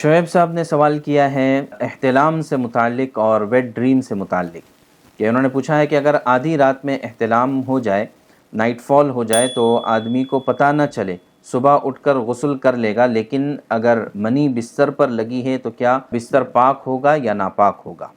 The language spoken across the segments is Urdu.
شعیب صاحب نے سوال کیا ہے احتلام سے متعلق اور ویٹ ڈریم سے متعلق، کہ انہوں نے پوچھا ہے کہ اگر آدھی رات میں احتلام ہو جائے، نائٹ فال ہو جائے تو آدمی کو پتہ نہ چلے، صبح اٹھ کر غسل کر لے گا، لیکن اگر منی بستر پر لگی ہے تو کیا بستر پاک ہوگا یا ناپاک ہوگا؟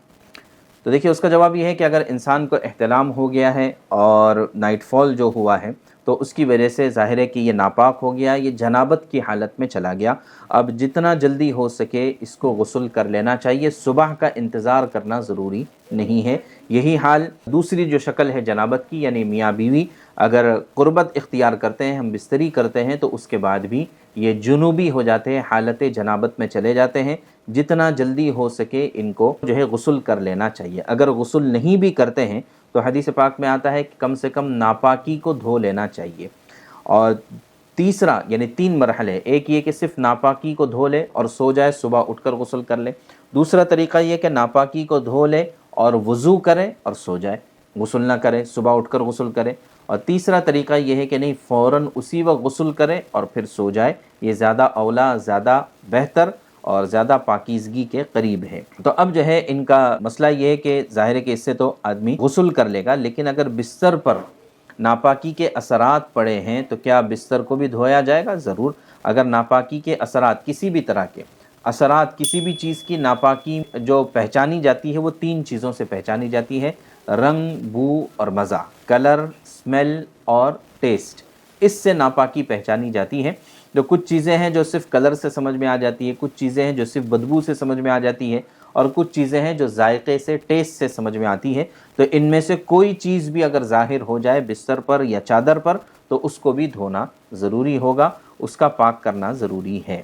تو دیکھیے اس کا جواب یہ ہے کہ اگر انسان کو احتلام ہو گیا ہے اور نائٹ فال جو ہوا ہے تو اس کی وجہ سے ظاہر ہے کہ یہ ناپاک ہو گیا، یہ جنابت کی حالت میں چلا گیا۔ اب جتنا جلدی ہو سکے اس کو غسل کر لینا چاہیے، صبح کا انتظار کرنا ضروری نہیں ہے۔ یہی حال دوسری جو شکل ہے جنابت کی، یعنی میاں بیوی اگر قربت اختیار کرتے ہیں، ہم بستری کرتے ہیں، تو اس کے بعد بھی یہ جنوبی ہو جاتے ہیں، حالت جنابت میں چلے جاتے ہیں۔ جتنا جلدی ہو سکے ان کو جو ہے غسل کر لینا چاہیے۔ اگر غسل نہیں بھی کرتے ہیں تو حدیث پاک میں آتا ہے کہ کم سے کم ناپاکی کو دھو لینا چاہیے۔ اور تیسرا یعنی 3 مرحلے، ایک یہ کہ صرف ناپاکی کو دھو لے اور سو جائے، صبح اٹھ کر غسل کر لے۔ دوسرا طریقہ یہ کہ ناپاکی کو دھو لے اور وضو کرے اور سو جائے، غسل نہ کرے، صبح اٹھ کر غسل کرے۔ اور تیسرا طریقہ یہ ہے کہ نہیں، فوراً اسی وقت غسل کرے اور پھر سو جائے۔ یہ زیادہ اولا، زیادہ بہتر اور زیادہ پاکیزگی کے قریب ہے۔ تو اب جو ہے ان کا مسئلہ یہ ہے کہ ظاہر ہے کہ اس سے تو آدمی غسل کر لے گا، لیکن اگر بستر پر ناپاکی کے اثرات پڑے ہیں تو کیا بستر کو بھی دھویا جائے گا؟ ضرور۔ اگر ناپاکی کے اثرات، کسی بھی طرح کے اثرات، کسی بھی چیز کی ناپاکی جو پہچانی جاتی ہے وہ 3 چیزوں سے پہچانی جاتی ہے: رنگ، بو اور مزہ، کلر، اسمیل اور ٹیسٹ۔ اس سے ناپاکی پہچانی جاتی ہے۔ جو کچھ چیزیں ہیں جو صرف کلر سے سمجھ میں آ جاتی ہے، کچھ چیزیں ہیں جو صرف بدبو سے سمجھ میں آ جاتی ہے، اور کچھ چیزیں ہیں جو ذائقے سے، ٹیسٹ سے سمجھ میں آتی ہے۔ تو ان میں سے کوئی چیز بھی اگر ظاہر ہو جائے بستر پر یا چادر پر تو اس کو بھی دھونا ضروری ہوگا، اس کا پاک کرنا ضروری ہے۔